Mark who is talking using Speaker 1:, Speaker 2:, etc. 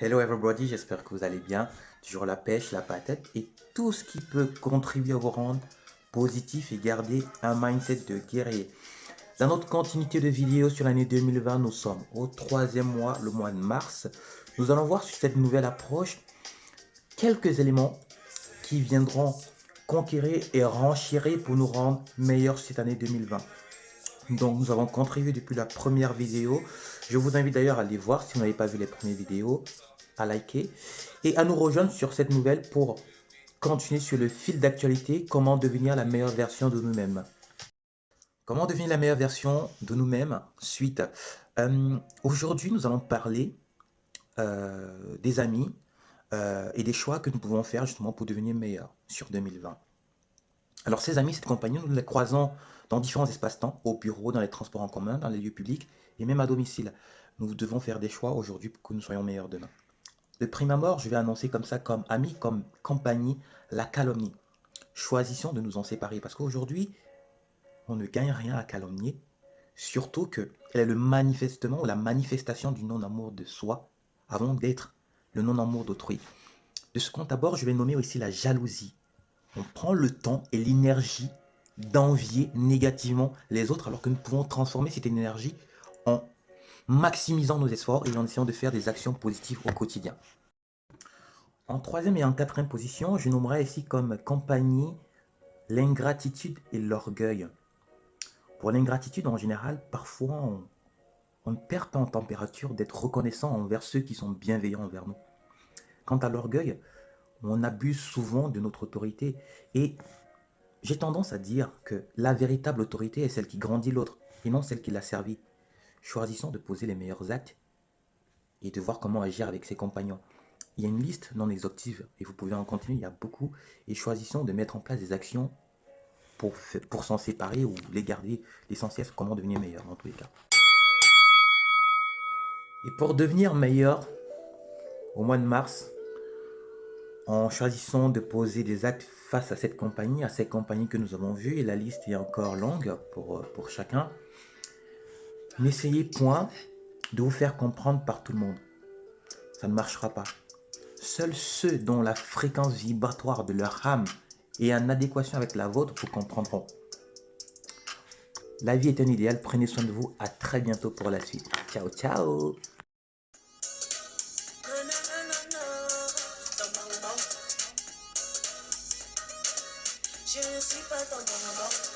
Speaker 1: Hello everybody, j'espère que vous allez bien. Toujours la pêche, la patate et tout ce qui peut contribuer à vous rendre positif et garder un mindset de guerrier. Dans notre continuité de vidéos sur l'année 2020, nous sommes au troisième mois, le mois de mars. Nous allons voir sur cette nouvelle approche quelques éléments qui viendront conquérir et renchérir pour nous rendre meilleurs cette année 2020. Donc nous avons contribué depuis la première vidéo. Je vous invite d'ailleurs à aller voir si vous n'avez pas vu les premières vidéos, à liker et à nous rejoindre sur cette nouvelle pour continuer sur le fil d'actualité, comment devenir la meilleure version de nous-mêmes. Comment devenir la meilleure version de nous-mêmes suite. Aujourd'hui, nous allons parler des amis et des choix que nous pouvons faire justement pour devenir meilleurs sur 2020. Alors ces amis, cette compagnie, nous les croisons dans différents espaces-temps, au bureau, dans les transports en commun, dans les lieux publics et même à domicile. Nous devons faire des choix aujourd'hui pour que nous soyons meilleurs demain. De prime abord, je vais annoncer comme ça, comme ami, comme compagnie, la calomnie. Choisissons de nous en séparer parce qu'aujourd'hui, on ne gagne rien à calomnier, surtout qu'elle est le manifestement ou la manifestation du non-amour de soi avant d'être le non-amour d'autrui. De ce compte d'abord, je vais nommer aussi la jalousie. On prend le temps et l'énergie d'envier négativement les autres alors que nous pouvons transformer cette énergie en maximisant nos efforts et en essayant de faire des actions positives au quotidien. En troisième et en quatrième position, je nommerai ici comme compagnie l'ingratitude et l'orgueil. Pour l'ingratitude en général, parfois on perd en température d'être reconnaissant envers ceux qui sont bienveillants envers nous. Quant à l'orgueil, on abuse souvent de notre autorité et j'ai tendance à dire que la véritable autorité est celle qui grandit l'autre et non celle qui l'a servi. Choisissons de poser les meilleurs actes et de voir comment agir avec ses compagnons. Il y a une liste non exhaustive et vous pouvez en continuer, il y a beaucoup. Et choisissons de mettre en place des actions pour s'en séparer ou les garder. L'essentiel, c'est comment devenir meilleur dans tous les cas. Et pour devenir meilleur, au mois de mars, en choisissant de poser des actes face à cette compagnie, à ces compagnies que nous avons vues, et la liste est encore longue pour chacun, n'essayez point de vous faire comprendre par tout le monde. Ça ne marchera pas. Seuls ceux dont la fréquence vibratoire de leur âme est en adéquation avec la vôtre vous comprendront. La vie est un idéal, prenez soin de vous, à très bientôt pour la suite. Ciao, ciao!